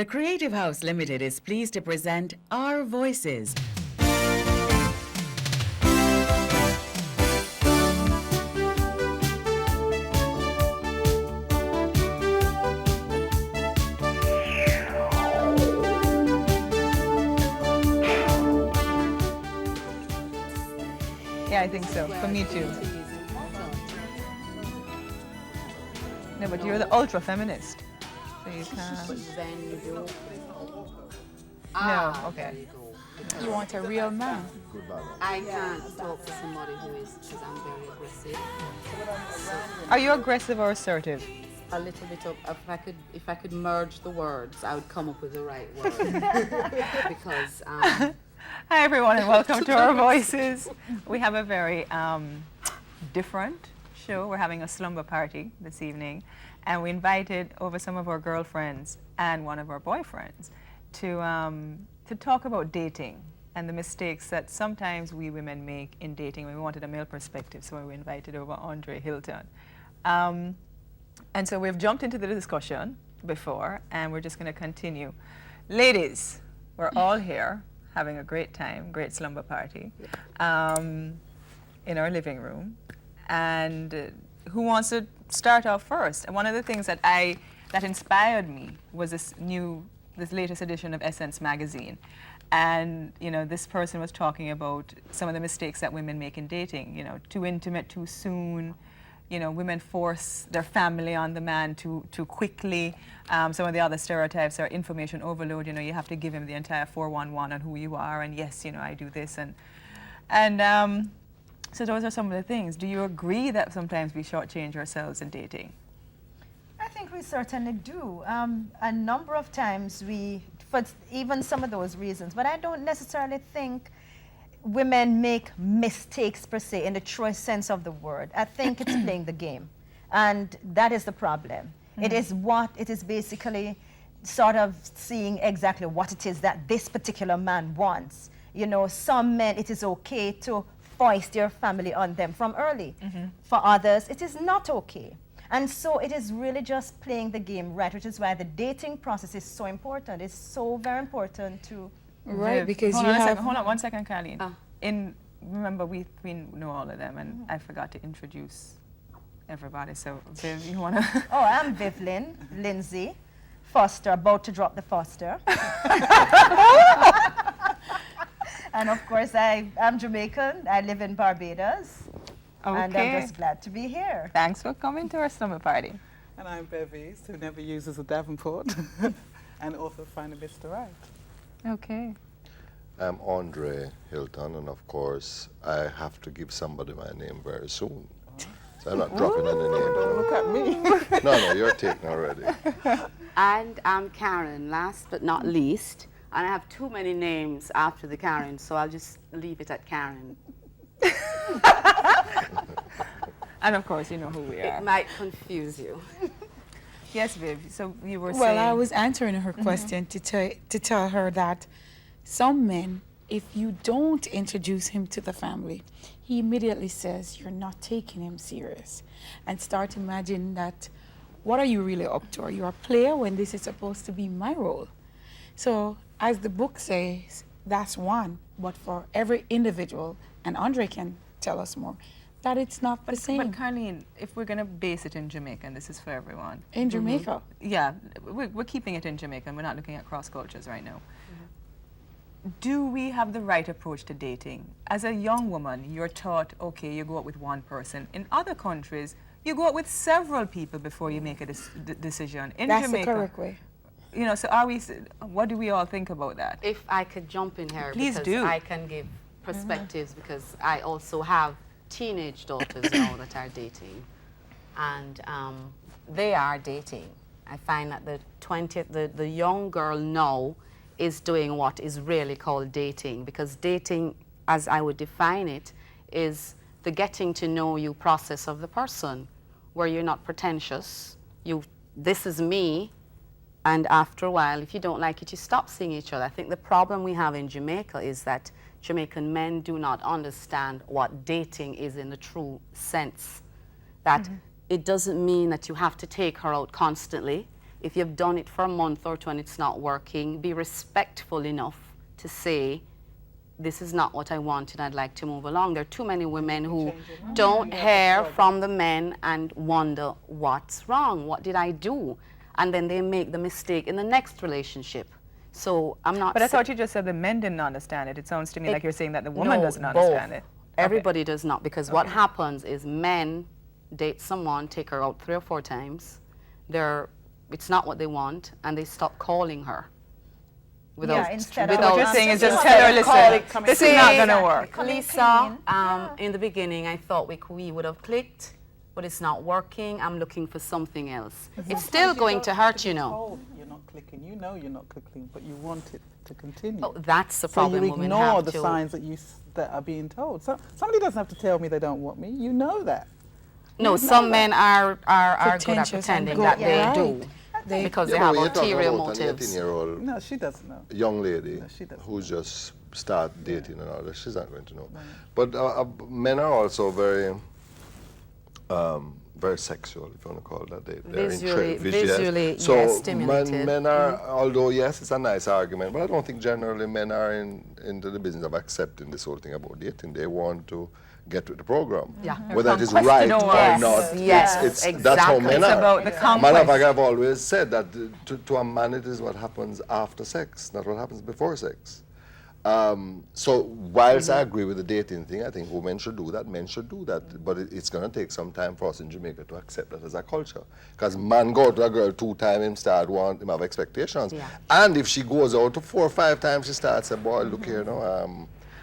The Creative House Limited is pleased to present Our Voices. Yeah, I think so. For me too. No, but you're the ultra feminist. So you can't. But then you do. No, okay. You want a real man. I can't talk to somebody who is, because I'm very aggressive. Are you aggressive or assertive? A little bit of, if I could merge the words, I would come up with the right word. Because, Hi everyone and welcome to Our Voices. We have a very different show. We're having a slumber party this evening, and we invited over some of our girlfriends and one of our boyfriends to talk about dating and the mistakes that sometimes we women make in dating. We wanted a male perspective, so we invited over Andre Hilton. And so we've jumped into the discussion before, and we're just going to continue. Ladies, we're all here having a great time, great slumber party in our living room. And who wants to start off first? And one of the things that inspired me was this latest edition of Essence magazine. And, you know, this person was talking about some of the mistakes that women make in dating, you know, too intimate too soon. You know, women force their family on the man too quickly. Some of the other stereotypes are information overload. You know, you have to give him the entire 411 on who you are, and yes, you know, I do this, and so those are some of the things. Do you agree that sometimes we shortchange ourselves in dating? I think we certainly do. A number of times for even some of those reasons, but I don't necessarily think women make mistakes per se in the truest sense of the word. I think it's playing the game, and that is the problem. It is basically sort of seeing exactly what it is that this particular man wants. You know, some men, it is okay to foist your family on them from early. For others, it is not okay. And so it is really just playing the game right, which is why the dating process is so important. It's so very important to... Right, because Hold on one second, Carlene. Remember, we know all of them, and I forgot to introduce everybody. So, Viv, you want to... Oh, I'm Vivlin, Lindsay, Foster, about to drop the Foster. And of course, I'm Jamaican. I live in Barbados. Okay. And I'm just glad to be here. Thanks for coming to our slumber party. And I'm Bevis, who never uses a Davenport, and also find Mr. Right. Okay. I'm Andre Hilton, and of course, I have to give somebody my name very soon. So I'm not dropping any names. Don't look at me. No, you're taken already. and I'm Karen, last but not least. And I have too many names after the Karen, so I'll just leave it at Karen. And of course, you know who we are. It might confuse you. Yes, Viv, so you were saying... Well, I was answering her question to tell her that some men, if you don't introduce him to the family, he immediately says you're not taking him serious, and start to imagine that, what are you really up to? Are you a player when this is supposed to be my role? So, as the book says, that's one, but for every individual, and Andre can tell us more, that it's not the same. But Carlene, if we're going to base it in Jamaica, and this is for everyone. In Jamaica? Yeah, we're keeping it in Jamaica, and we're not looking at cross cultures right now. Do we have the right approach to dating? As a young woman, you're taught, okay, you go out with one person. In other countries, you go out with several people before you make a decision. In That's Jamaica, the correct way. You know, so what do we all think about that? If I could jump in here, Please because do. I can give perspectives, because I also have teenage daughters now that are dating, and they are dating. I find that the young girl now is doing what is really called dating, because dating, as I would define it, is the getting to know you process of the person, where you're not pretentious. This is me, and after a while, if you don't like it, you stop seeing each other. I think the problem we have in Jamaica is that Jamaican men do not understand what dating is in the true sense. That it doesn't mean that you have to take her out constantly. If you've done it for a month or two and it's not working, be respectful enough to say, this is not what I want and I'd like to move along. There are too many women who don't hear from the men and wonder, what's wrong? What did I do? And then they make the mistake in the next relationship. So I'm not... But I thought you just said the men didn't understand it. It sounds to me like you're saying that the woman No, doesn't both. understand it. Everybody does not, because what happens is men date someone, take her out 3 or 4 times. It's not what they want, and they stop calling her. instead of- What you're saying is just instead tell her, of calling- listen, this is not going to work. Lisa, in the beginning, I thought we would have clicked, but it's not working. I'm looking for something else. It's still going to hurt, you know. told You're not clicking. You know you're not clicking, but you want it to continue. Oh, that's the so problem you women ignore have the to. signs that are being told. So somebody doesn't have to tell me they don't want me. You know that. No, some men are good at Pretentious pretending and that go- they right. do. They- Because they You know, have you're talking ulterior about an motives. 18-year-old No, she doesn't know. young lady No, she doesn't. who just start dating and all that. She's not going to know. But men are also very, very sexual, if you want to call it that. They're Visually, so yes, stimulated. men are, although yes, it's a nice argument, but I don't think generally men are into the business of accepting this whole thing about dating. They want to get with the program. Yeah. Whether it is right or Yes, not, yes, that's how exactly. men It's are. about the Matter of conquest. fact, I've always said that to a man it is what happens after sex, not what happens before sex. So whilst I agree with the dating thing, I think women should do that, men should do that, but it's going to take some time for us in Jamaica to accept that as a culture. Because man go to a girl 2 times, him start want him have expectations. Yeah. And if she goes out to 4 or 5 times, she starts saying, boy, look here,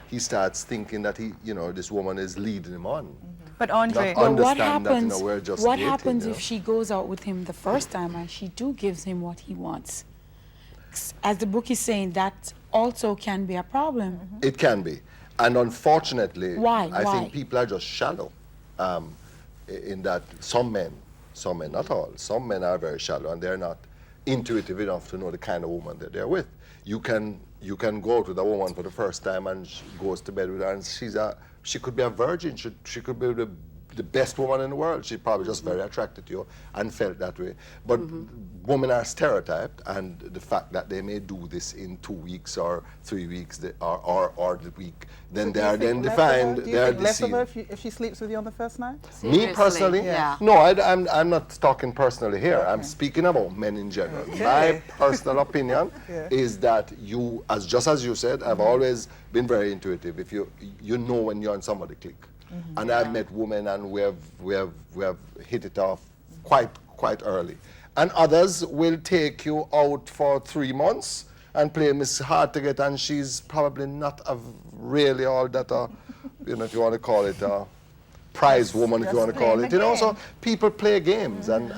he starts thinking that this woman is leading him on. But Andre, Not But what understand that, happens? we're just What dating, happens you if know? she goes out with him the first time and she gives him what he wants? As the book is saying, that also can be a problem. It can be. And unfortunately, Why? I Why? think people are just shallow in that some men, not all, some men are very shallow and they're not intuitive enough to know the kind of woman that they're with. You can go out with a woman for the first time and she goes to bed with her and she could be a virgin, she could be the best woman in the world. She's probably just very attracted to you and felt that way. But women are stereotyped, and the fact that they may do this in 2 weeks or 3 weeks or the week, then they are then defined, Do you they are think less of deceived. her if she sleeps with you on the first night? Me Seriously, personally, yeah. no, I'm not talking personally here. I'm speaking about men in general. My personal opinion is that you, just as you said, I've always been very intuitive. If you know when you're on somebody click, and I've met women and we have hit it off quite early, and others will take you out for 3 months and play Miss Hard to Get, and she's probably not really all that, if you want to call it a prize woman, if you want to call it, So people play games, and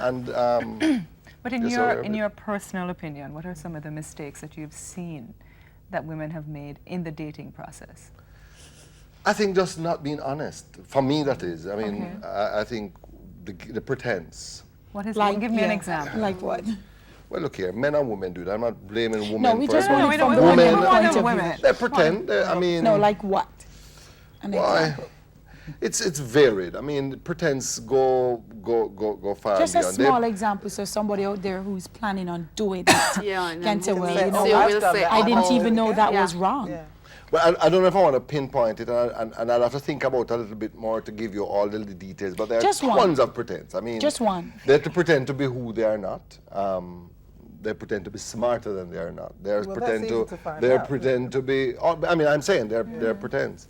but in Yes, sir, in your personal opinion, what are some of the mistakes that you've seen that women have made in the dating process? I think just not being honest. For me, that is. I mean, I think the pretense. What is Like, give me an yeah. example. Like what? Well, look here, men and women do that. I'm not blaming women No, we for just it. want we it don't- from we the don't- women's we want point the of women. view. They pretend. I mean, No, like what? An why? example. It's varied. I mean, pretense go far Just a beyond. small example, so somebody out there who's planning on doing it Yeah, and can then say, who well, will you know say- what? will say, I didn't oh, even know that yeah. was wrong. Yeah. Well, I don't know if I want to pinpoint it, and I'll have to think about it a little bit more to give you all the details. But there are Just one. tons of pretense. I mean, Just one. They have to pretend to be who they are not. They pretend to be smarter than they are not. They Well, that's pretend easy to find They out, pretend to be. I mean, I'm saying they're pretense.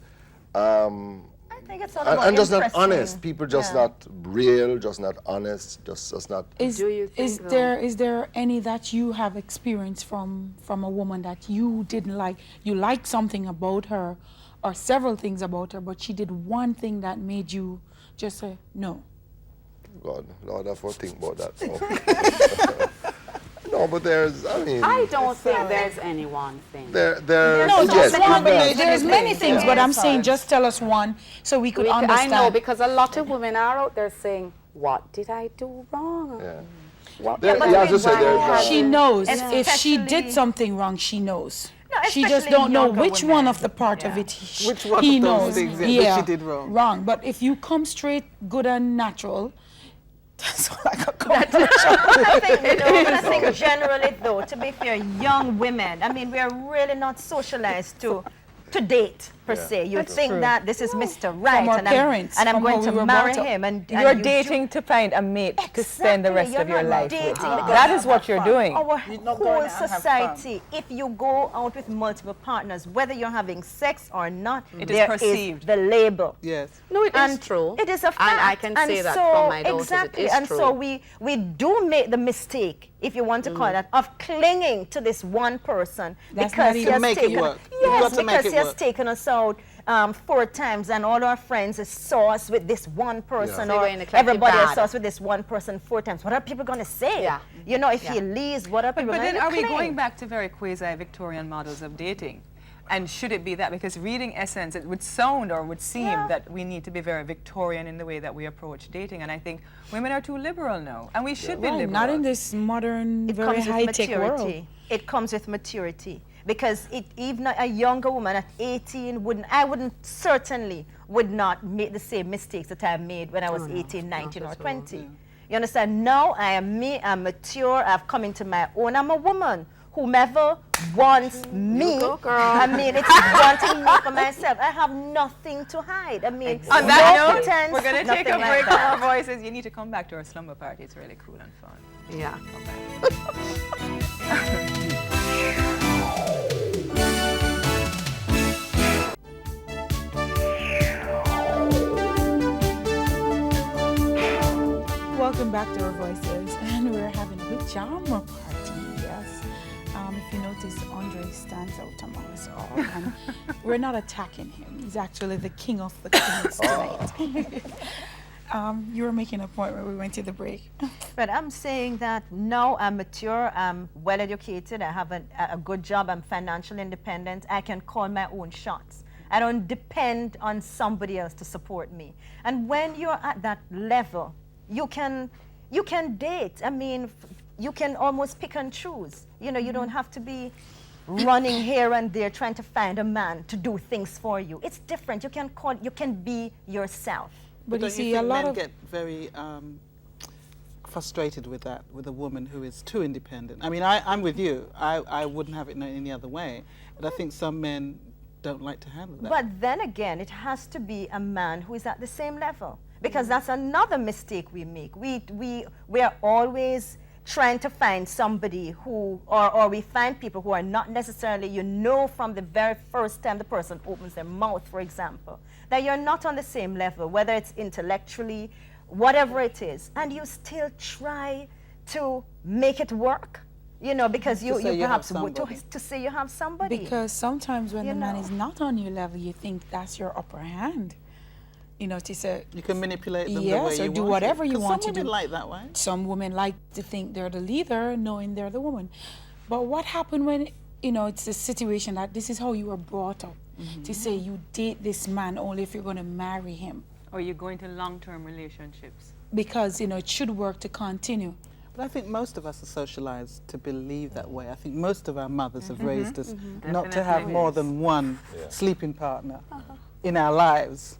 I think it's all about And just not impressing. honest. People just Yeah. not real. Just not honest. Just not. Is, Do you think, is there any that you have experienced from a woman that you didn't like? You liked something about her, or several things about her, but she did one thing that made you just say no. God, Lord, I have to think about that. No, but there's. I mean, I don't think there's any one thing. there. No, yes, just one. there's- There's many things, but I'm saying just tell us one so we could I understand. know, because a lot of women are out there saying, what did I do wrong? Yeah. What, There- but yeah, as you said, why there's has She it- knows if she did Especially- something wrong, she knows. No, She just especially don't know younger which women. one of the part of Yeah. it Which one he of those knows. things that she did wrong. Wrong. But if you come straight, good and natural, That's like a I think generally though, to be fair, young women, I mean, we are really not socialized to date per se. You think that this is Mr. Right, our and parents, I'm from going how to we were marry brought up. him, and You're you dating to find a mate to spend the rest Exactly, of your you're not life dating with. because That is what you're doing. Our You're not going whole out and have society, if you go out with multiple partners, whether you're having sex or not, It is there perceived. the label. Yes. No, it is And true. It is a fact. And I can say that from my daughters. Exactly. It is And true. so we do make the mistake, if you want to call it that, of clinging to this one person That's because not he even- has Make it taken work. You've yes, got to make because it he has work. taken us out 4 times, and all our friends saw us with this one person, So or you're going to collect it everybody bad. saw us with this one person 4 times. What are people going to say? Yeah. You know, if Yeah. he leaves, what are people But going then to are we claim? going back to very quasi-Victorian models of dating? And should it be that? Because reading Essence, it would sound or would seem that we need to be very Victorian in the way that we approach dating. And I think women are too liberal now. And we should be Right, liberal. not in this modern, It very comes with high-tech maturity. world. It comes with maturity because even a younger woman at 18 would not make the same mistakes that I made when I was 18, 19, or 20. You understand? Now I am me. I'm mature. I've come into my own. I'm a woman. Whomever wants me, go, girl. I mean, it's wanting me for myself. I have nothing to hide. I mean, On no that note, pretense, we're going to take a nothing break like from our that. voices. You need to come back to our slumber party. It's really cool and fun. Yeah. Welcome back to Our Voices, and we're having a pajama party, yes. If you notice, Andre stands out among us all, and we're not attacking him. He's actually the king of the kings tonight. You were making a point when we went to the break. But I'm saying that now I'm mature, I'm well educated, I have a good job, I'm financially independent, I can call my own shots. I don't depend on somebody else to support me. And when you're at that level, you can date. I mean, you can almost pick and choose. You know, you don't have to be running here and there trying to find a man to do things for you. It's different. You can be yourself. But you don't see, you a think lot men of get very frustrated with that, with a woman who is too independent? I mean, I'm with you. I wouldn't have it any other way. But I think some men don't like to handle that. But then again, it has to be a man who is at the same level, because that's another mistake we make. We are always trying to find somebody who, or we find people who are not necessarily, you know, from the very first time the person opens their mouth, for example, that you're not on the same level, whether it's intellectually, whatever it is, and you still try to make it work. You know, because you say you have perhaps somebody. to say you have somebody. Because sometimes when You the man know. is not on your level, you think that's your upper hand. You know, to say, You can manipulate them the way yes, you or want do whatever you 'Cause want to some women do. like that way. Some women like to think they're the leader, knowing they're the woman. But what happened when, you know, it's a situation that this is how you were brought up, to say you date this man only if you're going to marry him. Or you go into long-term relationships. Because, you know, it should work to continue. But I think most of us are socialized to believe that way. I think most of our mothers have raised us not to have Definitely. more than one sleeping partner in our lives.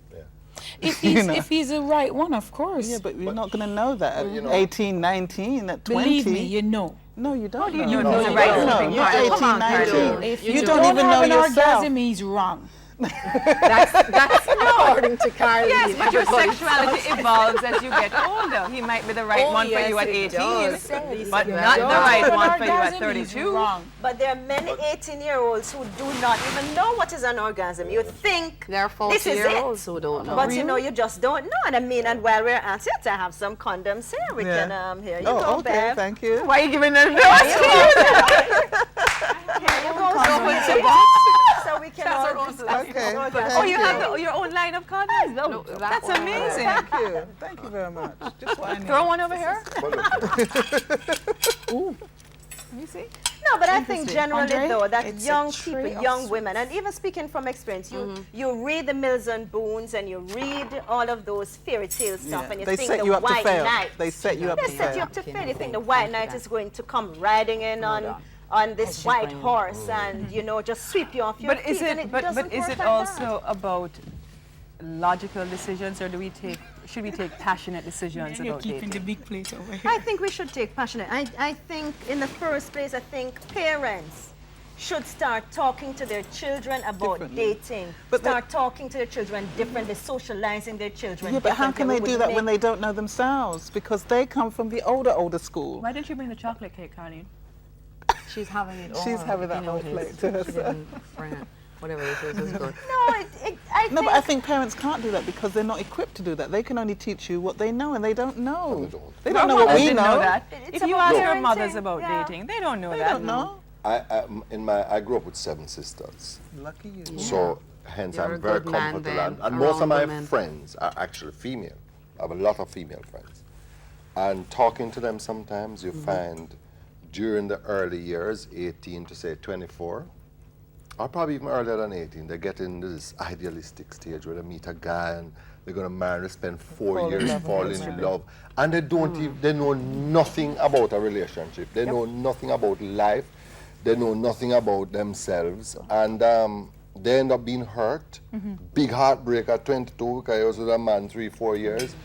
If You he's, know. if he's the right one, of course. Yeah, but you're not going to know that at you know- 18, 19, at 20. Believe me, you know. No, you don't do you know. know No, the right you don't. sleeping You're partner? 18, Come on, 19. Carlene. If You you don't don't even have know an yourself. orgasm, he's wrong. That's according to Carlene. Yes, but your sexuality evolves as you get older. He might be the right Oh, one for yes, you at it 18, does. but Lisa, not the don't right Have an one for you at orgasm, he's 32. wrong. But there are many 18-year-olds who do not even know what is an orgasm. You think There are this is 40-year-olds it, who don't know. but you know, you just don't know. And I mean, and while we're at it, I have some condoms here. We Yeah. can here you Oh, go, okay, Bev. thank you. Why are you giving them Here you go. So we can all Okay, Oh, you have your own line of condoms? No, That's one. amazing. Thank you. Thank you very much. Just what I need. Throw one over here. Ooh. You see? No, but I think generally Andre, though that it's a young tray people, of young women, and even speaking from experience, you read the Mills and Boons and you read all of those fairy tale stuff, Yeah. and you They think set the you up to white fail. knight. They set you up They to set you fail. up to fail. You think the white knight is going to come riding in on this white horse and you know just sweep you off your But feet. is and it? But doesn't is work it like also about logical decisions, or should we take passionate decisions You're about keeping dating? the big plate over here. I think we should take passionate. I think in the first place, I think parents should start talking to their children about Differently. dating. But Start talking to their children differently, socializing their children Yeah, but how can differently. they do that when they don't know themselves? Because they come from the older school. Why didn't you bring the chocolate cake, Carlene? She's having it all. She's having that you know, whole his- plate to she herself. didn't bring it. Whatever it was good. No, I No, but I think parents can't do that because they're not equipped to do that. They can only teach you what they know, and they don't know. they don't. They don't know Our what mothers we didn't know. that. It's If you about ask your parenting, mothers about yeah. dating, they don't know They that. don't know. I grew up with 7 sisters. Lucky you. So hence You're a I'm very good man comfortable. then, And most of around my women. friends are actually female. I have a lot of female friends. And talking to them sometimes, you find during the early years, 18 to say 24, or probably even earlier than 18, they get into this idealistic stage where they meet a guy and they're going to marry, spend 4 years, fall in love. And they don't even, they know nothing about a relationship. They know nothing about life. They know nothing about themselves. And they end up being hurt. Big heartbreak at 22, because I was with a man 3-4 years.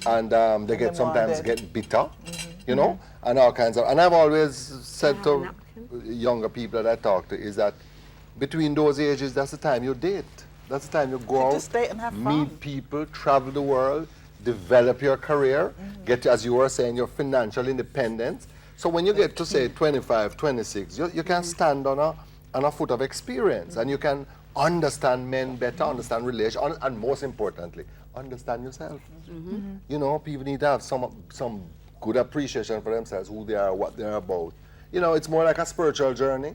And they get sometimes get bitter, you know, and all kinds of. And I've always said to younger people that I talk to is that between those ages, that's the time you date. That's the time you go out, Just date and have fun. meet people, travel the world, develop your career, get, as you were saying, your financial independence. So when you get to say 25, 26, you can stand on a foot of experience, and you can understand men better, understand relations, and most importantly, understand yourself. You know, people need to have some good appreciation for themselves, who they are, what they're about. You know, it's more like a spiritual journey.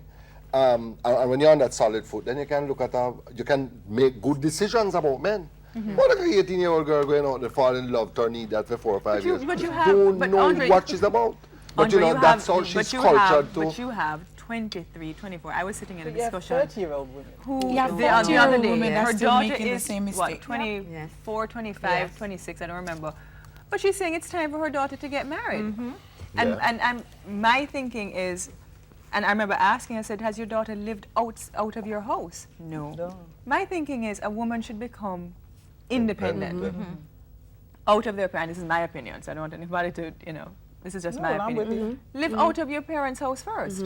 And when you're on that solid foot, then you can look at you can make good decisions about men. What like an 18-year-old girl going out and fall in love, to need that for 4 or 5 years? but you have- don't but know Andre- what she's about. But Andre, you know, that's how but she's you cultured to. But you have 23, 24. I was sitting in a You have discussion. 30-year-old women. Who Yeah, the 40-year-old other day, women are her still daughter making the is same what, mistake. 24, 25, Yes. 26, I don't remember. But she's saying it's time for her daughter to get married. Yeah. And my thinking is, and I remember asking, I said, has your daughter lived out of your house? No. My thinking is a woman should become independent. Out of their parents. This is my opinion, so I don't want anybody to, you know, this is just my I'm opinion. with you. Live out of your parents' house first.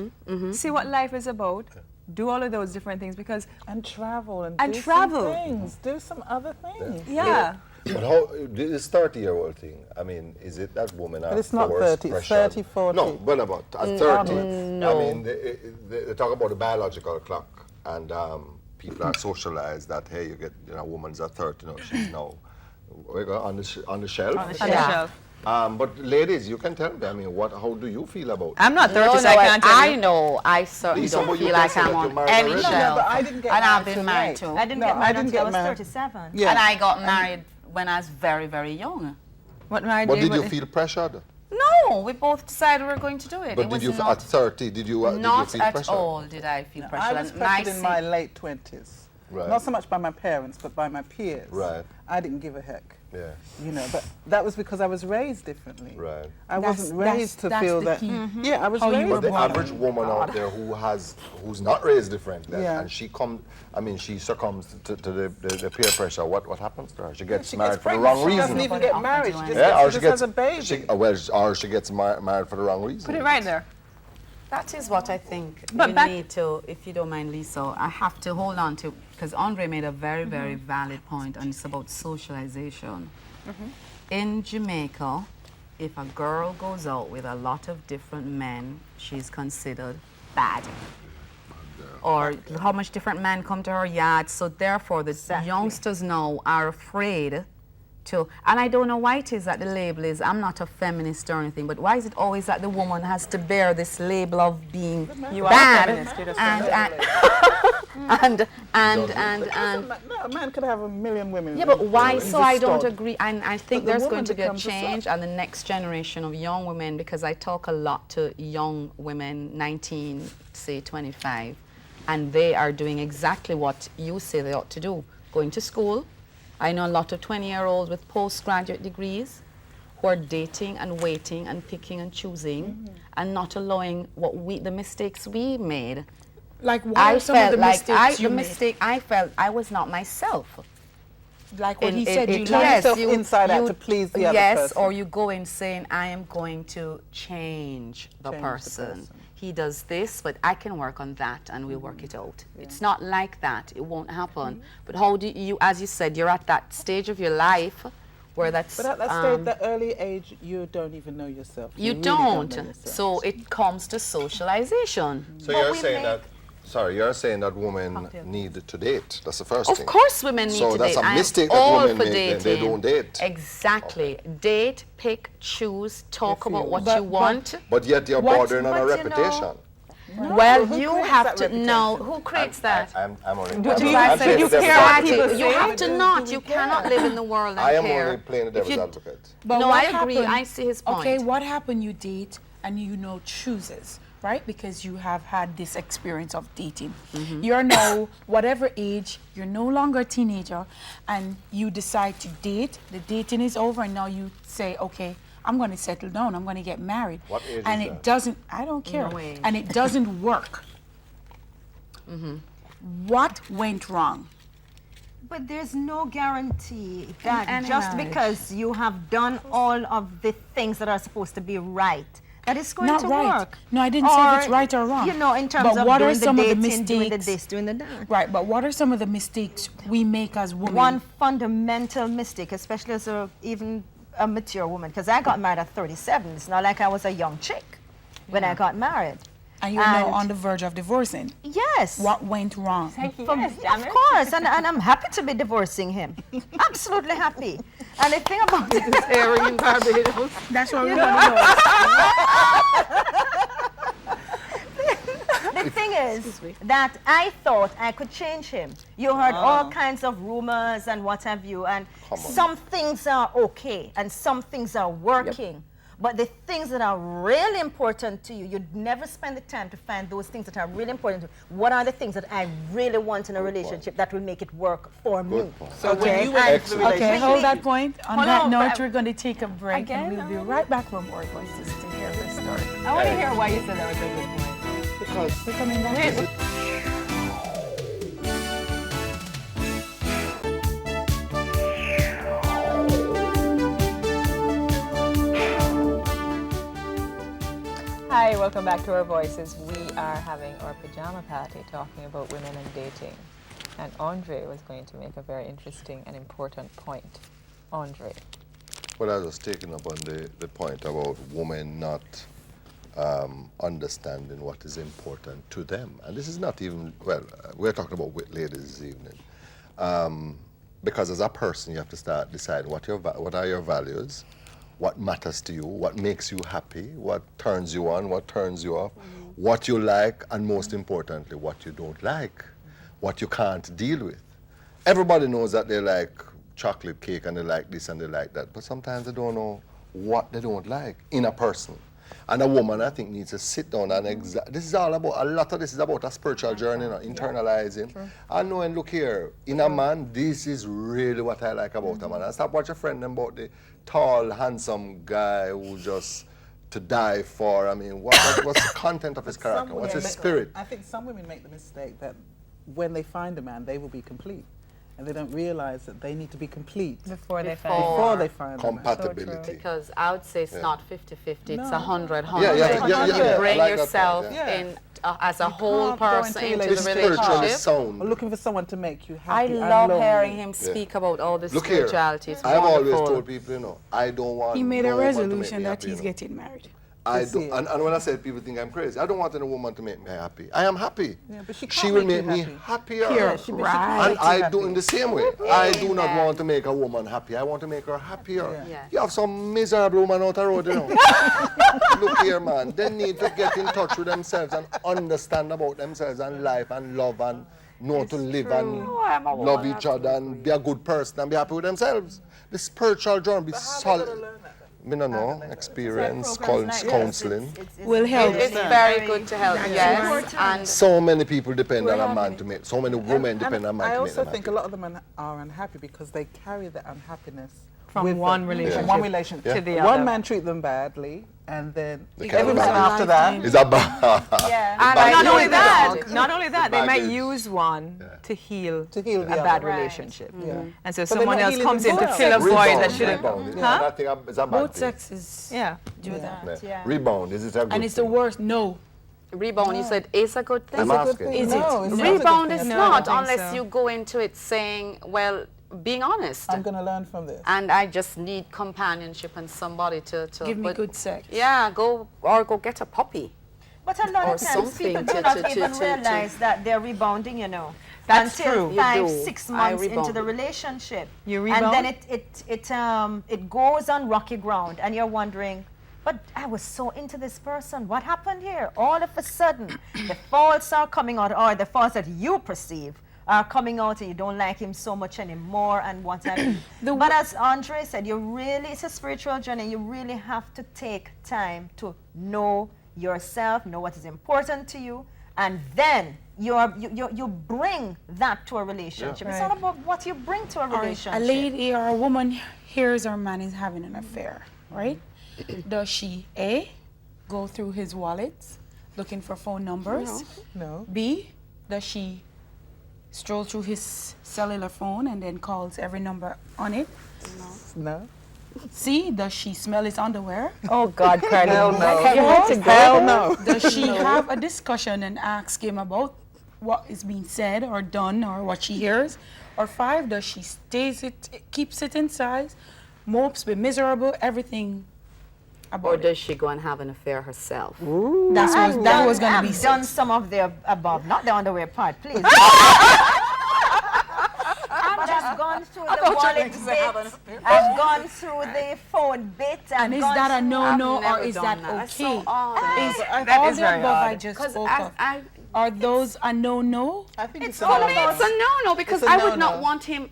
See what life is about. Do all of those different things because, And travel and, And do travel. some things. Do some other things. yeah. But how, this 30-year-old thing, I mean, is it that women are it's not forced, 30, it's pressured? 30, 40. No, what about at 30? I mean, they talk about the biological clock, and people are socialized that, hey, you get, you know, a woman's at 30, you know, she's now on the shelf. On the shelf. But ladies, you can tell me, I mean, how do you feel about it? I'm not 30, No, so I can't tell I you. know. I certainly Lisa, don't but you feel can like say I'm that you're on married any already. No, shelf. but I didn't get And I've married been too married late. too. I didn't No, get I married didn't until I get was married. 37. Yeah. And I got married when I was very, very young. What married But you, did you but- feel pressured? No, we both decided we were going to do it. But It did was you, not, at 30, did you not feel at pressured? all did I feel pressure. I was And my pressured in my late 20s. Right. Not so much by my parents, but by my peers. Right. I didn't give a heck. Yeah, You know, but that was because I was raised differently. right. I That's- wasn't raised to that's feel the that. key. Yeah, I was How you raised. were But the born. average woman out there who's not raised differently, Yeah. and she succumbs to the peer pressure. What happens to her? She gets She married gets for the pregnant. wrong She doesn't reason. even get married. She just, Yeah, or she she just has gets a baby. or she gets married for the wrong reason. Put it right there. That is what I think But you back- need to, if you don't mind, Lisa, I have to hold on to, because Andre made a very, very valid point, and it's about socialization. In Jamaica, if a girl goes out with a lot of different men, she's considered bad. Or how much different men come to her yard, so therefore the youngsters now are afraid to, and I don't know why it is that the label is, I'm not a feminist or anything, but why is it always that the woman has to bear this label of being You are a bad feminist, you just and No, a man could have a million women. yeah, but why? in So this I don't stud. agree. And I think But the there's woman going to be a becomes a slut. change on the next generation of young women, because I talk a lot to young women, 19, say 25, and they are doing exactly what you say they ought to do. Going to school. I know a lot of 20-year-olds with postgraduate degrees who are dating and waiting and picking and choosing and not allowing the mistakes we made. Like, what are some of the mistakes you made? I felt I was not myself. like what he said, you turn like yourself inside out to please the other yes, person. or you go in saying, I am going to change the person. He does this, but I can work on that, and we'll work it out. It's not like that. It won't happen. But how do you, as you said, you're at that stage of your life where that's... But at that stage, that early age, you don't even know yourself. You really don't. know yourself. So it comes to socialization. So you're saying that, sorry, you're saying that women need to date. That's the first thing. Of course women need So to that's date. a I am mistake that all women for make, then dating. they don't date. Exactly. Date, pick, choose, talk about what But- you want. But yet you're What- bordering on a but you know- reputation. Well, who you creates have that to reputation? know who creates that. I'm only Do I'm you- I'm so playing you the devil's care what advocate. people You say? have to not. You cannot live in the world and I am care. only playing the If devil's you- advocate. But No, what I agree. happened- I see his point. Okay, what happened? You date and you know chooses, right? Because you have had this experience of dating. You're now whatever age. You're no longer a teenager, and you decide to date. The dating is over, and now you say, okay, I'm going to settle down. I'm going to get married. What age and is it that? doesn't. I don't care. No age. And it doesn't work. What went wrong? But there's no guarantee that any just marriage. because you have done all of the things that are supposed to be right, that it's going Not to right. work. No, I didn't say if it's right or wrong. You know, in terms But of what are doing the some of the dating, doing the mistakes? this, doing the that. Right, but what are some of the mistakes we make as women? One fundamental mistake, especially as even a mature woman, because I got married at 37. It's not like I was a young chick when I got married. And you're now And- on the verge of divorcing. Yes. What went wrong? Of course, and I'm happy to be divorcing him. Absolutely happy. And the thing about it is, Airing in Barbados. That's what we want to know. the thing is that I thought I could change him. You heard all kinds of rumors and what have you, and some things are okay and some things are working. But the things that are really important to you, you'd never spend the time to find those things that are really important to you. What are the things that I really want in a relationship that will make it work for me? So when you went into the Okay, relationship, hold that point. On Hold that on, note, but- we're going to take a break Again? and we'll be right back from Our Voices to hear this story. I want to hear why you said that was a good point. because We're coming back. Hi, welcome back to Our Voices. We are having our pajama party talking about women and dating. And Andre was going to make a very interesting and important point. Andre. Well, I was taking up on the point about women not understanding what is important to them. And this is not even, well, we're talking about ladies this evening. Because as a person, you have to start deciding what are your values, what matters to you, what makes you happy, what turns you on, what turns you off, what you like, and most importantly, what you don't like, what you can't deal with. Everybody knows that they like chocolate cake and they like this and they like that, but sometimes they don't know what they don't like in a person. And a woman, I think, needs to sit down and this is all about, a lot of this is about a spiritual journey, you know, internalizing. And knowing, look here, in a man, this is really what I like about a man. And stop watching a friend about the tall, handsome guy who just to die for. I mean, what's the content of his character? What's his spirit? I think some women make the mistake that when they find a man, they will be complete. And they don't realize that they need to be complete Before they before they find a man. Compatibility. Because I would say it's not 50-50, it's No. 100, Yeah, yeah, 100. yeah, You yeah. bring I like that yourself point, yeah. in as a whole can't go person into into a the It's spiritually relationship. sound. Or looking for someone to make you I happy. love and hearing lonely. him speak about all this Look here, spirituality. It's I've always wonderful. told people, you know, I don't want He made no a woman to make resolution me that happy, he's you know. getting married. I This do, year. and when I said people think I'm crazy, I don't want any woman to make me happy. I am happy. Yeah, but she She can't will make make you me happy. happier. Pure. She Right. And I do in the same way. I do not want to make a woman happy. I want to make her happier. Yeah. Yeah. You have some miserable woman out the road, you know. Look here, man. They need to get in touch with themselves and understand about themselves and life and love and know to live and I'm a love woman, each other and be a good person and be happy with themselves. The spiritual journey, be solid. I don't know, experience, counseling. Will help. It's very good to help, yes. And So many people depend on a man to make, so many women depend on a man I to make also them think happy. a lot of them are unhappy because they carry the unhappiness From with one them. relationship From one relationship. to the One other. man treat them badly, and then They every can't man manage. after that. Is that bad? Yeah. And But I not know only that, that. not only that, they might Baggage. use one Yeah. to heal To heal the a other. bad Right. relationship. Yeah. And so But they're someone not else healing comes in to themselves. fill a void that Rebound, should have. rebound. Is Huh? that a thing? Is that bad Both thing? sexes Yeah. do that. Yeah. Rebound, is it a good And it's the thing? worst. No. Rebound, you said, is a good thing? I'm asking. Is No, it? it's not a good Rebound thing is at No, I all. not, don't think unless so. you go into it saying, well, being honest. I'm going to learn from this. And I just need companionship and somebody to Give me but- good sex. Yeah, go get a puppy. But a lot Or of times something people do to- not to- even to- realize that they're rebounding, you know. That's until true. You 5, do. 6 I months into rebound. the relationship. You And then rebound? it goes on rocky ground and you're wondering, but I was so into this person. What happened here? All of a sudden, the faults are coming out, or the faults that you perceive are coming out, and you don't like him so much anymore and what have you. But as Andre said, it's a spiritual journey. You really have to take time to know yourself, know what is important to you, and then you bring that to a relationship. Yeah. It's all about what you bring to a Or relationship. a lady or a woman hears her man is having an affair, right? Does she A, go through his wallets looking for phone numbers? No. B, does she stroll through his cellular phone and then calls every number on it? No. C, does she smell his underwear? Oh God, Carlene. Hell no. Four, Hell no. does she have a discussion and ask him about what is being said or done or what she hears? Or 5, does she keeps it inside, mopes, be miserable, everything about Or it? does she go and have an affair herself? That was going to be I've done 6. some of the above, not the underwear part, please. But I've gone through the wallet bit. I've gone through the phone bit. And is gone that a through- no-no or never is done that that. That's okay? so odd. Is That all is the very above I odd. just Because spoke of, I are those a no-no? I think it's, for me, it's a no-no because It's a I would not no-no. want him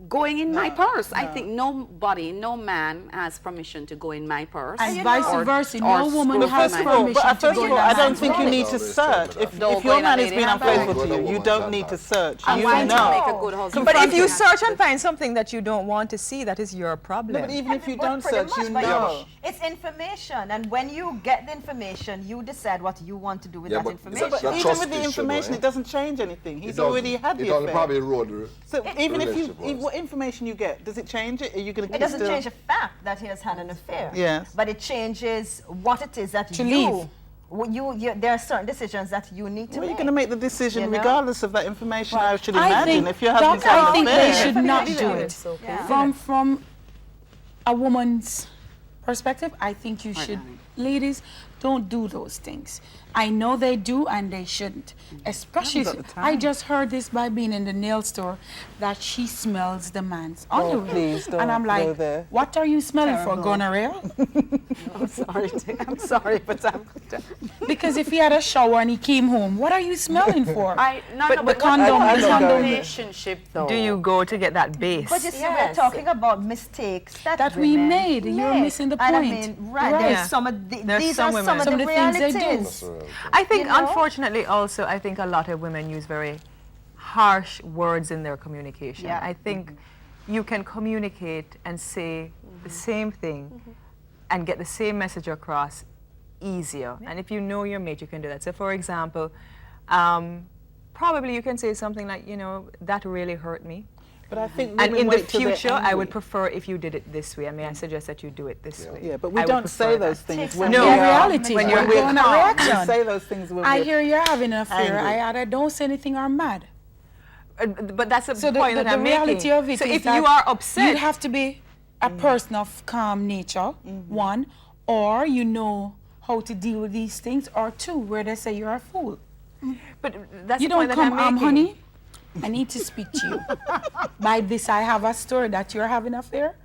going in my purse. I think no man has permission to go in my purse. And vice Or- versa, or no woman screw has my- permission But to first go of in all, a I don't man's think you wallet. need to search. If Don't go your in a man is lady being handbag. unfaithful Don't to go you, in a you woman's don't need to handbag. search. I'm You trying to know. make a good husband. But if you Yeah. search and find something that you don't want to see, that is your problem. No, but even if you Well, don't pretty search, much, you but know. it's information, and when you get the information, you decide what you want to do with Yeah, that but information. That Even trust with the issue, information, though, it doesn't change anything. He's It doesn't. already had the It only affair. affair. probably rode So even if you, relationship was. what information you get, does it change it? Are you going to It doesn't change the fact that he has had an affair. Yes. But it changes what it is that To you, leave. there are certain decisions that you need to Well, you're make. going to make the decision You know? regardless of that information, I should I imagine. think If your husband's that- I having think an they affair. should not Yeah. do it. It's okay. Yeah. From a woman's perspective, I think you should, ladies, don't do those things. I know they do and they shouldn't. Especially, Happens at the I time. just heard this by being in the nail store that she smells the man's underwear. please don't and I'm go like, there. what are you smelling for, gonorrhea? I'm sorry, I'm sorry, but I'm. Because if he had a shower and he came home, what are you smelling for? No, the but condom what is is a condom. relationship though? Do you go to get that base? But you see, Yes. we're talking about mistakes that we women made. You're make. missing the And I point. mean, Right. there's Yeah. some of the, There's these some are women. some of Some the of the things they do. realities. I think, You know? unfortunately, also, I think a lot of women use very harsh words in their communication. Yeah. I think you can communicate and say the same thing and get the same message across easier. And if you know your mate, you can do that. So, for example, probably you can say something like, you know, that really hurt me. But I think And women in the wait till they're future, I would angry. prefer if you did it this way. I mean, I suggest that you do it this way. Yeah, but we I would don't prefer say that. those things Takes when some we In are. reality, when we're you're going on a calm. reaction. We say those things when I we're hear you're having an affair. angry. I don't say anything or mad. But that's the So point that the I'm reality making. of it So is if that you are upset, you'd have to be a person of calm nature, one, or you know how to deal with these things, or two, where they say you're a fool. but that's You the don't point that come, I'm making. honey, I need to speak to you. By this, I have a story that you're having an affair.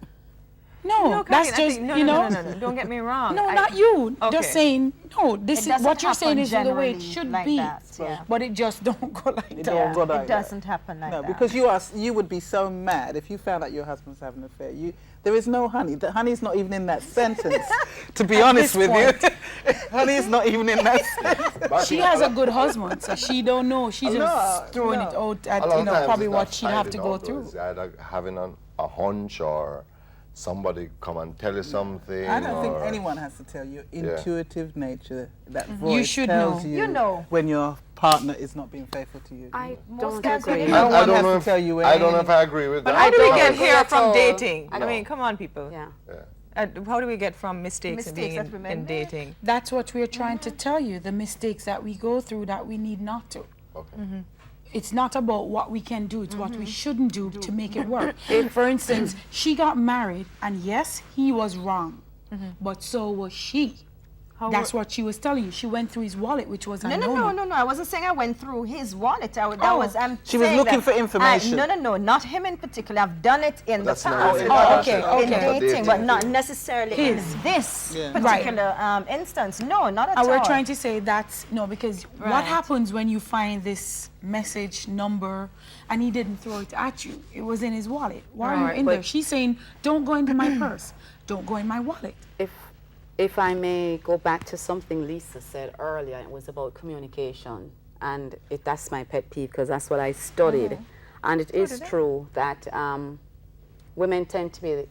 No, No, that's Carlene, I just, think, no, you no, know. no, no, no, don't get me wrong. No, I- not you. Okay. Just saying, no, this It is doesn't what you're saying happen is the way it generally should like be. that, yeah. But it just don't go like It that. don't go like It that. doesn't happen like No, that. because you would be so mad if you found out your husband's having an affair. There is no honey. The honey's not even in that sentence. To be honest with you, honey is not even in that sentence. She has a good husband, so she don't know. She's No, just throwing no. it out A at, lot you of know, times probably it's what not she'd have to finding go out, though. through. It's either having a hunch or somebody come and tell you something. I don't think or- anyone has to tell you. Intuitive nature, that You voice should tells know. you, You know. when your partner is not being faithful to you. I Most don't times when agree. you- No I one don't has know to if, tell you I don't know if anything. I agree with But that. how do we don't get agree here at from all. dating? I No. mean, come on, people. Yeah. How do we get from mistakes and Mistakes being that women in make. dating? That's what we're trying to tell you, the mistakes that we go through that we need not to. Okay. It's not about what we can do, it's what we shouldn't do to make it work. For instance, she got married, and yes, he was wrong, but so was she. That's what she was telling you. She went through his wallet, which was No, unknown. no. I wasn't saying I went through his wallet. I'm She was saying looking that for information. no, not him in particular. I've done it in the That's past. not really Oh, okay, dating. In okay. dating, but not necessarily in this Yeah. particular instance. No, not at all. And we're trying to say that's no, because Right. what happens when you find this message number and he didn't throw it at you? It was in his wallet. Why are Right, you in but- there? She's saying, don't go into my purse. Don't go in my wallet. If I may go back to something Lisa said earlier, it was about communication. And that's my pet peeve because that's what I studied. And it is true that women tend to be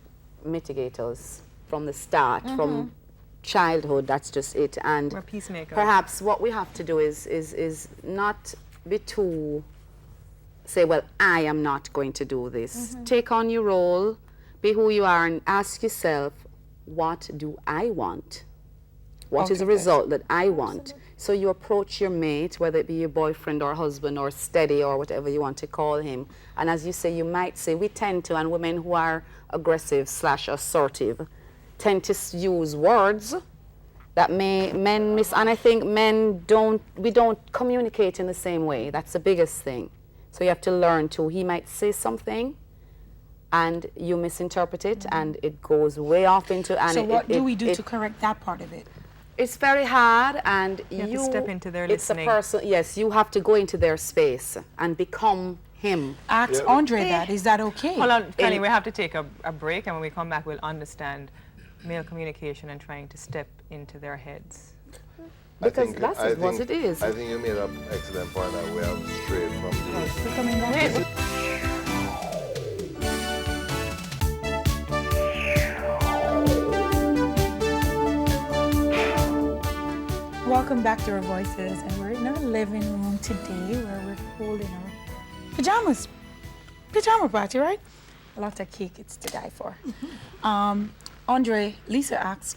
mitigators from the start, from childhood, that's just it. And We're peacemakers. perhaps what we have to do is not be too, say, well, I am not going to do this. Take on your role, be who you are, and ask yourself, what do I want? What is the result that I want? So you approach your mate, whether it be your boyfriend or husband or steady or whatever you want to call him. And as you say, you might say, we tend to, and women who are aggressive / assertive, tend to use words that men miss. And I think we don't communicate in the same way. That's the biggest thing. So you have to learn to, he might say something, and you misinterpret it, and it goes way off into. And So what do we do to correct that part of it? It's very hard, and you have to step into their it's listening. a person. Yes, you have to go into their space and become him. Ask Andre that. Is that okay? Hold on, Kelly, we have to take a break, and when we come back, we'll understand male communication and trying to step into their heads. Because that's what it is. I think you made an excellent point that we have strayed from the We're coming back to it. Welcome back to Our Voices, and we're in our living room today where we're holding our pajamas. Pajama party, right? A lot of cake, it's to die for. Andre, Lisa asked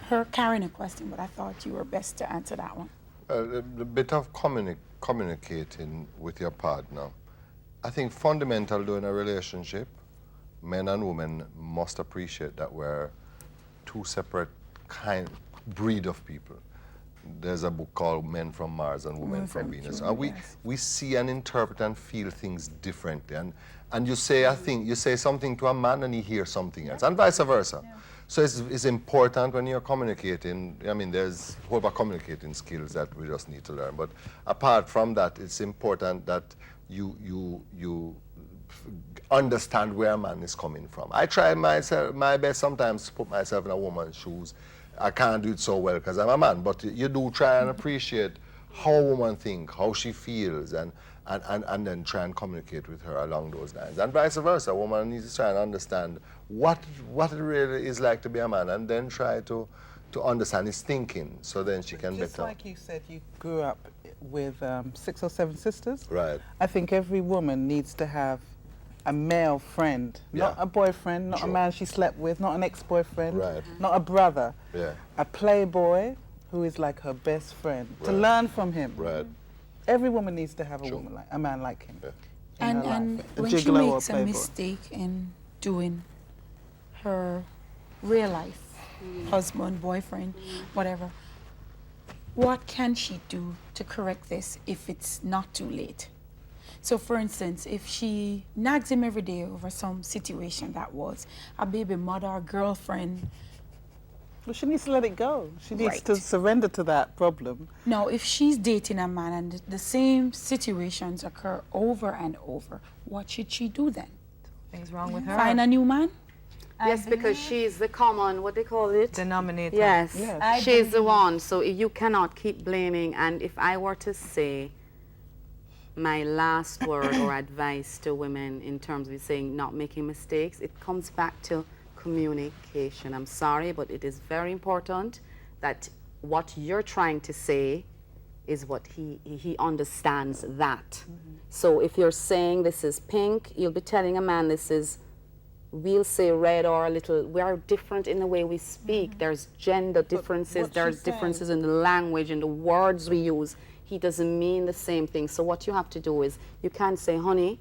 her carrying a question, but I thought you were best to answer that one. a bit of communicating with your partner. I think fundamental to in a relationship, men and women must appreciate that we're two separate breed of people. There's a book called Men from Mars and Women from Venus. And we see and interpret and feel things differently. And you say you say something to a man and he hears something else, and vice versa. Yeah. So it's important when you're communicating. I mean, there's a whole lot of communicating skills that we just need to learn. But apart from that, it's important that you understand where a man is coming from. I try my best sometimes to put myself in a woman's shoes. I can't do it so well because I'm a man, but you do try and appreciate how a woman thinks, how she feels, and then try and communicate with her along those lines. And vice versa, a woman needs to try and understand what it really is like to be a man, and then try to understand his thinking, so then she can Just better. like you said, you grew up with 6 or 7 sisters. Right. I think every woman needs to have a male friend, not Yeah. a boyfriend, not Sure. a man she slept with, not an ex-boyfriend, Right. not a brother, Yeah. a playboy who is like her best friend, to Right. learn from him. Right. Every woman needs to have a Sure. woman like a man like him. Yeah. in her And life. A when she gigolo or makes a playboy. mistake in doing her real life, husband, boyfriend, whatever, what can she do to correct this if it's not too late? So for instance, if she nags him every day over some situation that was a baby mother, a girlfriend, Well, she needs to let it go. She needs Right. to surrender to that problem. no, if she's dating a man and the same situations occur over and over, what should she do then? Things wrong with her. Find a new man? Yes, because she's the common, what they call it? Denominator. Yes, Yes. she's the one. So you cannot keep blaming. And if I were to say my last word or advice to women in terms of saying not making mistakes, it comes back to communication. I'm sorry, but it is very important that what you're trying to say is what he understands that. So if you're saying this is pink, you'll be telling a man this is, we'll say red or a little, we are different in the way we speak. There's gender differences, there's differences in the language and the words we use. He doesn't mean the same thing. So what you have to do is, you can't say, honey,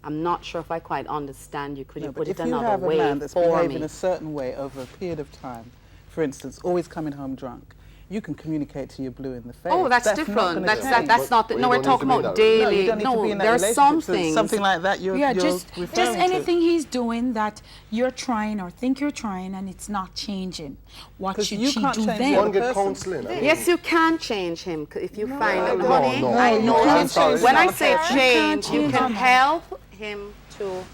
I'm not sure if I quite understand you. Could you put it another way if you have a man that's for behaving me? a certain way over a period of time, for instance, always coming home drunk, you can communicate to your blue in the face. Oh, that's not different. gonna That's change. not. But No, you we're don't talking need to about be that way. No, you daily. don't need to be in that There's relationship. some So things. something like that you're just referring to. anything he's doing that you're trying or think you're trying and it's not changing. What 'Cause should you she can't do change then? the One other get person. counseling. I mean, Yes, you can change him if you find that, no, honey. no. I No, know. I'm sorry. When I You say can't change, you change can him. help him to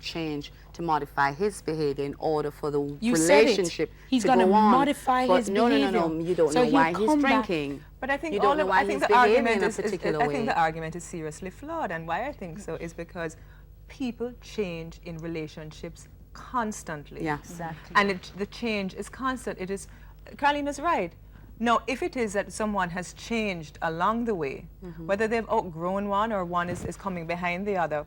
change, to modify his behavior in order for the You said it. relationship He's to gonna go on. modify But his no, behavior. No, you don't So know he'll why he's come back. drinking. But I think You don't know why I think he's the behaving argument in a is particular I way. think the argument is seriously flawed, and why I think so is because people change in relationships constantly. Yeah. Exactly. And the change is constant. It is, Carlene is right. Now, if it is that someone has changed along the way, whether they've outgrown one or one is coming behind the other,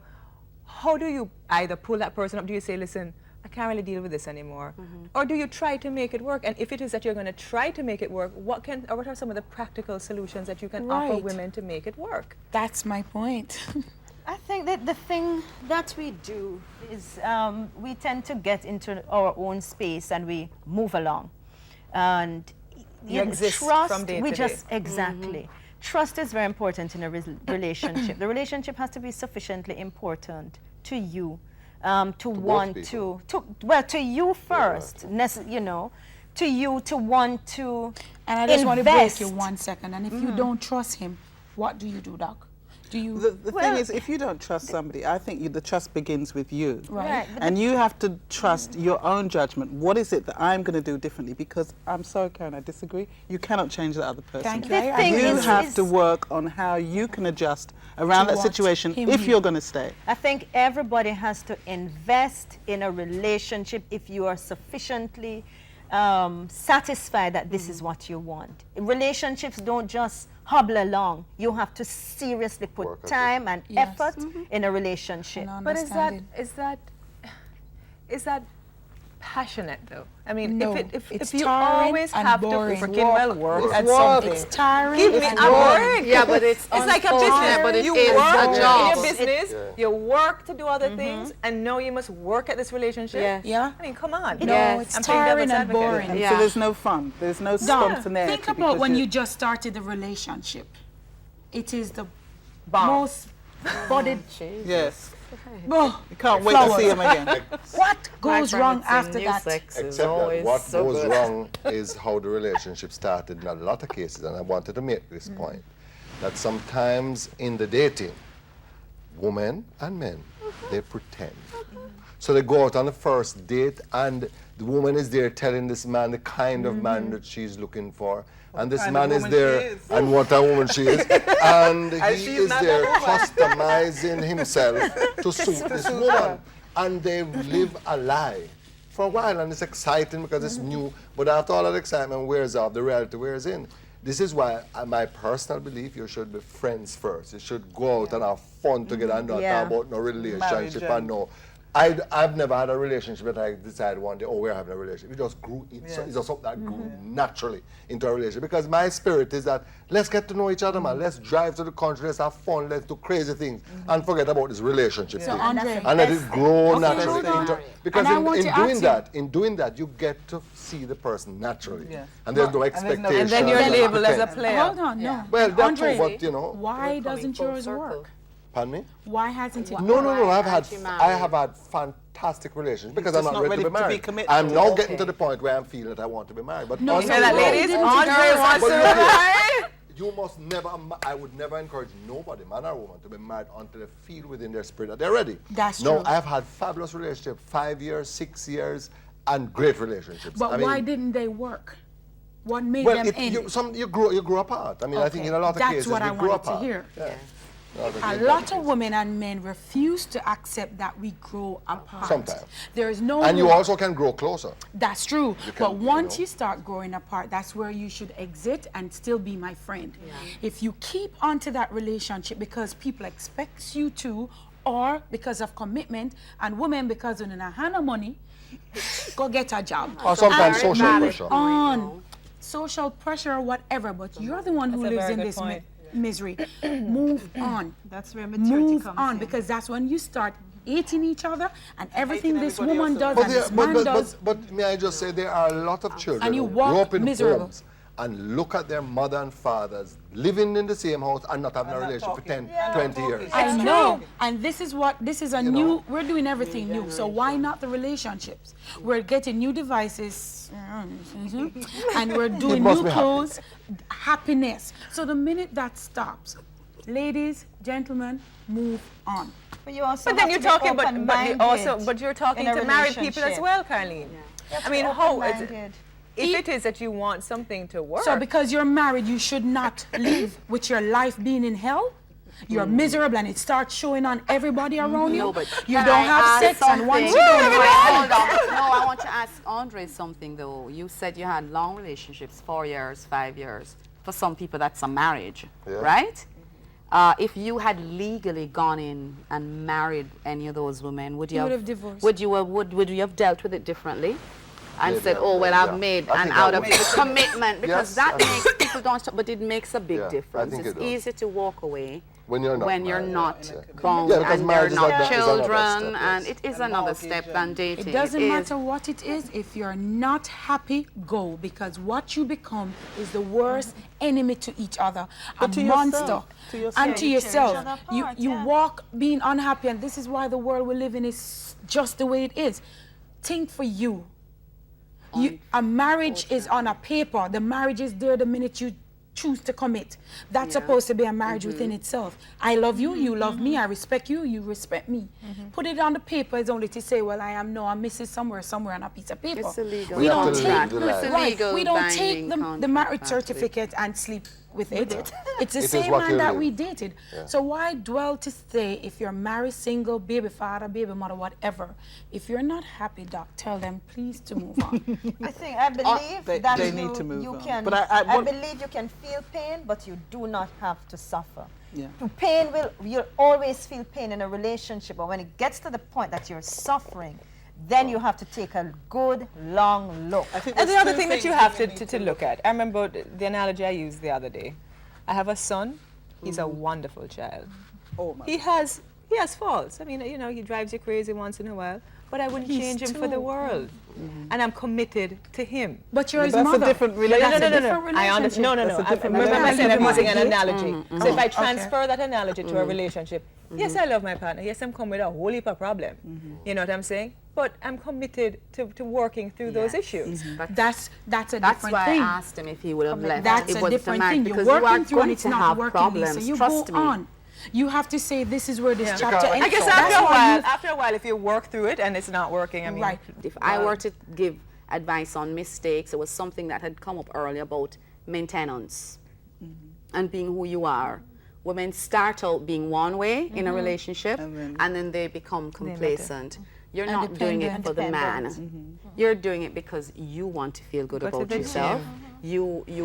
how do you either pull that person up? Do you say, listen, I can't really deal with this anymore? Or do you try to make it work? And if it is that you're going to try to make it work, what are some of the practical solutions that you can offer Right. women to make it work? That's my point. I think that the thing that we do is we tend to get into our own space and we move along. And You exist trust, from day we to just, day. Trust is very important in a relationship. The relationship has to be sufficiently important to you to want people. to you first, to you to want to And I just want to break invest. you 1 second. And if you don't trust him, what do you do, Doc? Do you The thing is, if you don't trust somebody, I think the trust begins with you. Right. But And you have to trust your own judgment. What is it that I'm going to do differently? Because I'm sorry, Karen, I disagree. You cannot change the other person. Thank you. The I thing agree. You is- have to work on how you can adjust around To that what situation him if need. you're going to stay. I think everybody has to invest in a relationship if you are sufficiently satisfied that this is what you want. Relationships don't just hobble along. You have to seriously put Work at it. time and Yes. effort in a relationship. And But understanding. is that passionate though? I mean, No, if it's you tiring always and have boring. to freaking well work It's at work. something. It's tiring. Give me and a boring. break. Yeah, but it's like a business. unfortunate, but it you is work a in job. your business, you work to do other things, and now you must work at this relationship. Yes. Yeah. I mean, come on. No, Yes. it's I'm playing tiring devil's and advocate. boring. And Yeah. so there's no fun. There's no spontaneity. Think about because when you're- you just started the relationship. It is the Bomb. most budded. Yes. Oh, You can't wait to flowers. see him again. What goes wrong after that? Except that what goes wrong is how the relationship started in a lot of cases, and I wanted to make this point, that sometimes in the dating, women and men, they pretend. So they go out on the first date, and the woman is there telling this man the kind of man that she's looking for. And this kind of man is woman she there, is. and what a woman she is. And he she's is not there that woman. customizing himself to suit this woman. And they live a lie for a while, and it's exciting because it's new, but after all that excitement wears off, the reality wears in. This is why my personal belief, you should be friends first. You should go out and have fun together and not Yeah. talk about no relationship Marriage and no. I've never had a relationship that I decided one day, oh, we're having a relationship. It just grew, it's just something that grew naturally into a relationship. Because my spirit is that, let's get to know each other, man. Let's drive to the country, let's have fun, let's do crazy things, and forget about this relationship So thing. Andre, And let it grow Okay, naturally. hold on. Because And I want to ask you- in doing that, you get to see the person naturally. Yes. And there's no And there's no- expectation. And then you're and labeled as a pretend. player. hold on, no. Well, that's Andre, true, but you know. why doesn't yours work? Pardon me? Why hasn't it No, worked? no, no. Why aren't you I married? have had fantastic relationships because just I'm not ready to be married. committed I'm to now it. getting to the point where I'm feeling that I want to be married. But No, on you the Hear that, road, ladies? didn't Andre tell wants to But look here. marry. You must never, I would never encourage nobody, man or woman, to be married until they feel within their spirit that they're ready. That's No, true. I've had fabulous relationships, 5 years, 6 years, and great relationships. But I mean, why didn't they work? What made well, them end? you grow apart. I mean, I think Okay, in a lot of that's cases what we I grow wanted to apart. hear. Yeah. A lot of women and men refuse to accept that we grow apart. Sometimes. There is no And you way- also can grow closer. That's true. You But can, once you you start growing apart, that's where you should exit and still be my friend. If you keep onto that relationship because people expect you to, or because of commitment, and women because of the hand of money, go get a job. Or sometimes Very social valid pressure. point, On though. social pressure or whatever, but you're the one who That's a lives very in good this point. misery. Move on. That's where maturity Move comes on, in. because that's when you start hating each other and everything Hating this everybody woman else does around. and But, this there- man does. but may I just say, there are a lot of children And you who walk grow up in miserable. homes and look at their mother and fathers living in the same house and not having a not relationship for talking. 10, 20 years. I know, and this is a You new, know? we're doing everything new, so why not the relationships? We're getting new devices, and we're doing must new be happy. clothes, happiness. So the minute that stops, ladies, gentlemen, move on. But you also But then have you're to be talking, but you also, open-minded but you're talking in a to married people as relationship. well, Carlene. You have I to mean, be how is it? open-minded. If it is that you want something to work, So because you're married, you should not live with your life being in hell. You're miserable and it starts showing on everybody around you. No, but You can don't I have ask sex and once something? you don't Wait, have hold on. No, I want to ask Andre something though. You said you had long relationships, 4 years, 5 years. For some people, that's a marriage, Yeah. right? If you had legally gone in and married any of those women, would you You have would have divorced. Would you have dealt with it differently? And Maybe said, I oh, would, well, yeah. I've made I an think I out of would. it commitment, because Yes, that I think- makes people don't stop, but it makes a big Yeah, I difference. think It's it does. easy to walk away When you're not when you're married. not Yeah. bound Yeah, because and marriage they're is not another children, step, and yes. it is And another mortgage step and- than dating. It doesn't is. matter what it is. If you're not happy, go, because what you become is the worst enemy to each other. But to a yourself, monster. to yourself. And to You tear each yourself. other You apart, you yeah. walk being unhappy, and this is why the world we live in is just the way it is. Think for you. A marriage is on a paper. The marriage is there the minute you choose to commit. That's supposed to be a marriage within itself. I love you, you love me, I respect you, you respect me. Put it on the paper is only to say, well, I am no, I'm Mrs. somewhere on a piece of paper. It's illegal. We don't contract. take, live the life. It's a right, legal we don't take binding the contract, marriage actually. certificate and sleep with it. It's the It is same what man you that live. we dated. So why dwell to stay if you're married, single, baby father, baby mother, whatever? If you're not happy, doc, tell them please to move on. I believe They- that they you, need to move you on. can. But I want- believe you can feel pain, but you do not have to suffer. Yeah. You'll always feel pain in a relationship, but when it gets to the point that you're suffering, then you have to take a good long look. I think and the there's other two thing that things you have women to need look at, I remember the analogy I used the other day. I have a son. He's a wonderful child. Oh my. He has faults. I mean, you know, he drives you crazy once in a while, but I wouldn't He's change him for the two. world. And I'm committed to him. But you're his That's mother. a different No, relationship. no, no, different no. I understand. No, no, That's no. a different Remember I relationship. said I'm using an Mhm. analogy. So if I transfer that analogy to a relationship, yes, I love my partner. Yes, I'm coming with a whole heap of problem. You know what I'm saying? But I'm committed to working through those issues. That's a That's different why thing. I asked him if he would have left. That's it a wasn't different marriage, thing. You're because you are working through and going it's to not have working, problems. Lisa. You Trust go me. on. You have to say this is where this Yeah. chapter ends. I guess That's why after a while, if you work through it and it's not working, I mean, Right. If I were to give advice on mistakes, it was something that had come up earlier about maintenance and being who you are. Women start out being one way in a relationship, and then they become complacent. You're not doing it for the man. You're doing it because you want to feel good Go to about the yourself.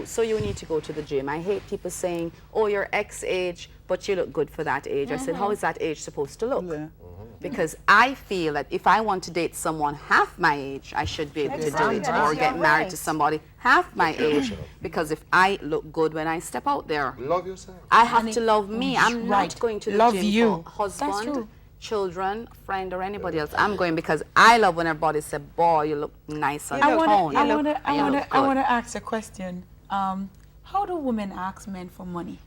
So you need to go to the gym. I hate people saying, "Oh, you're X age, but you look good for that age." I said, "How is that age supposed to look?" Yeah. Because I feel that if I want to date someone half my age, I should be able to do it, Exactly. or You're get married to right. somebody half my age. Because if I look good when I step out there, Love yourself. I have to love me. I'm Right. not going to the Love gym you. for That's husband, true. children, friend, or anybody else. I'm going because I love when everybody says, "Boy, you look nice and toned." You look good." want to ask a question. How do women ask men for money?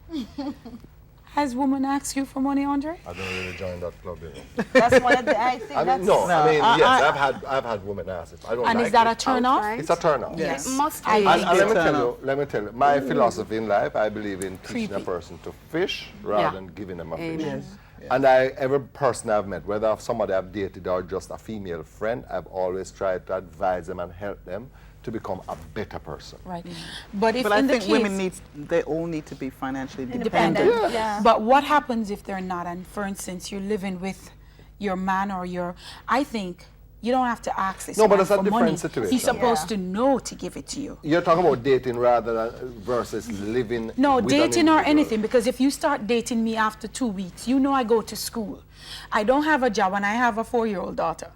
Has women asked you for money, Andre? I don't really join that club, you know. That's one of the, I think I mean, that's... no, I mean, I- yes, I've had women ask it. I don't And like is that it. a turn off? Outright. It's a turn off. Yes. It must be. I And, think and let me Turn tell you, my philosophy in life, I believe in teaching Creepy. a person to fish rather Yeah. than giving them a fish. Amen. And every person I've met, whether somebody I've dated or just a female friend, I've always tried to advise them and help them to become a better person. Right. But if But I in the think case, women they all need to be financially independent. dependent. Yeah. But what happens if they're not? And for instance, you're living with your man or your, I think you don't have to ask this No, but man it's a for different money. situation. He's supposed Yeah. to know to give it to you. You're talking about dating rather than versus living. No, with an dating or individual. anything, because if you start dating me after 2 weeks, you know I go to school. I don't have a job and I have a 4-year-old daughter.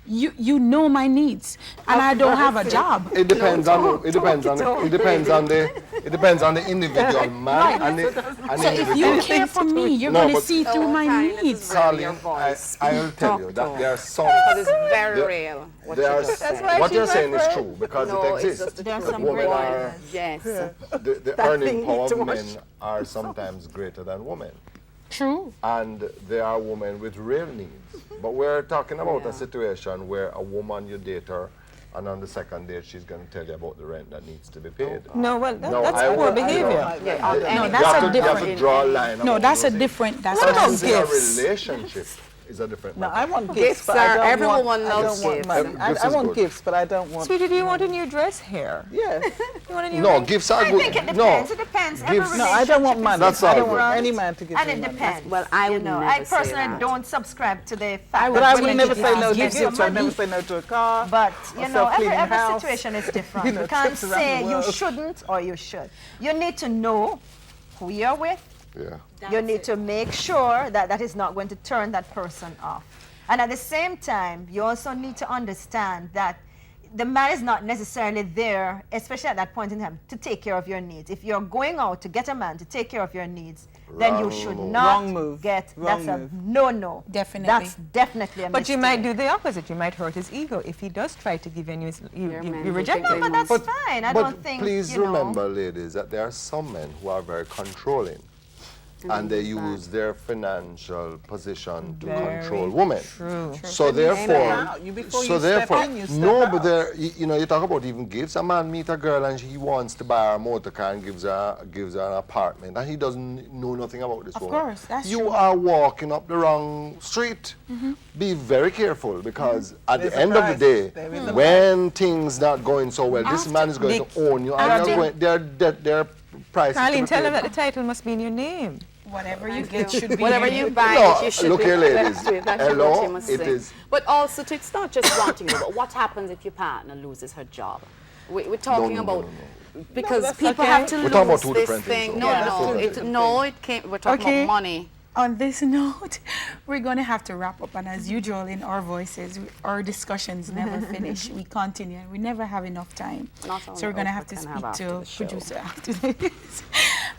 You know my needs, and I don't have a job. It depends on it depends on the individual man and the So if you care for me, you're No, going to but- see through my needs. Your Carlene, voice. I'll tell you that there are some. Because it's very there- real. What there you are, just said. why what she's you're my saying is friend. true because No, it it's exists. just the There are truth. some Women great are ones. Yes. the That earning they power need to of men watch. are sometimes greater than women, True. and there are women with real needs. But we're talking about a situation where a woman, you date her, and on the second date she's going to tell you about the rent that needs to be paid. No, well, No, that's I poor would- I behavior. don't- Yeah, No, any- that's you a have to different. draw a line. No, about that's a those different. That's What a about things. different. In a gifts? relationship is a different No, matter. I want gifts, Gifts but I are- don't everyone want, I loves don't want gifts. money. Gifts I is want good. gifts, but I don't want. Sweetie, do you want a new dress hair? Yeah. You want a new No, ring? gifts are I good. think it No, depends. It depends. Every gifts. No, I don't want relationship money. is That's I all don't good. want any man to give And me it money. depends. Well, I would never I say personally that. don't subscribe to the fact would But that I women will never give say you no to gifts gifts. or I'll never money. say no to a car. But or you know, every self-cleaning house. situation is different. You know, You can't trips around say the you world. shouldn't or you should. You need to know who you're with. Yeah. You need to make sure that that is not going to turn that person off. And at the same time, you also need to understand that the man is not necessarily there, especially at that point in time, to take care of your needs. If you're going out to get a man to take care of your needs, then you Wrong should move. not Wrong move. get, Wrong that's move. a no-no. Definitely. That's definitely a But you mistake. might do the opposite. You might hurt his ego if he does try to give you and you men you who reject think him. they But that's But- fine. I but don't think, please you know. remember, ladies, that there are some men who are very controlling, and they use their financial position to Very control women. True. So therefore, Wow, you- before so you step therefore, in, you step no, out. but there, you know, you talk about even gifts. A man meet a girl and he wants to buy her a motor car and gives her an apartment, and he doesn't know nothing about this Of woman. course, that's you true. are walking up the wrong street. Be very careful because at There's the a end of the price. day, There is a when things not going so well, this man is going Nick, to own you, and their price. Carlene, tell him that the title must be in your name. Whatever you get should be. Whatever in you it. buy, No, you should look be here, ladies. blessed with. That's Hello, what you must it say. is- But also, it's not just wanting you, but what happens if your partner loses her job? We're talking no, about no. because that's people okay. have to We're talking about lose two this different thing. things, No, though. Yeah, no, that's two it, different no, it can't. We're talking Okay. about money. On this note, we're going to have to wrap up. And as usual in our voices, our discussions never finish. We continue and we never have enough time. Not So only we're going to us, have we to can have speak after to the show. producer after this.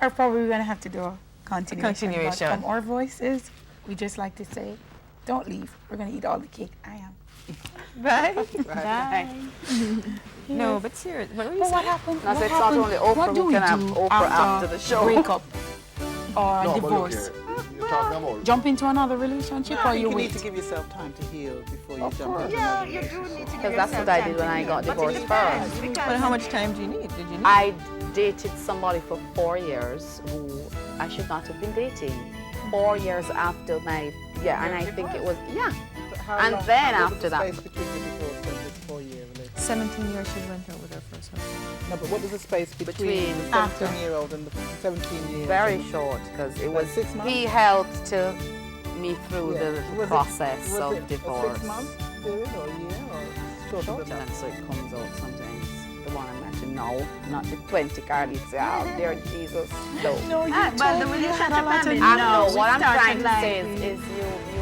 Or probably we're going to have to do a continuation. But Continuation. from our voices, we just like to say, don't leave. We're going to eat all the cake. I am. Right? No, but serious. What were you But what saying? happened? No, What so it's not happened? only Oprah What who do we can have do Oprah after the show. breakup or No, but look divorce? here, you're talking about Jump into another relationship I or think you you wait? need to give yourself time to heal before you jump into Yeah, another you do relationship. need to give Because that's yourself what I time did when to I heal. got But it divorced depends, first. because But how much time do you need? Did you need? I dated somebody for 4 years who I should not have been dating. 4 years after my, and I think it was, But how And long- then how big was after the that- space between the divorce and this 4-year relationship? 17 years she went out with her first husband. No, but what was the space between Between- the 17-year-old and the 17 years? very and- short because it Like was, 6 months? he helped to me through Yeah. the Was it- process was of it divorce. A 6-month period or a year or shorter Short than that? and so it comes out sometimes. The one I'm actually now, not the 20 card, it's out there, Jesus. No. No, you But the told me you had a relationship lot I'm of in I now, know. What I'm started trying to like say with- is you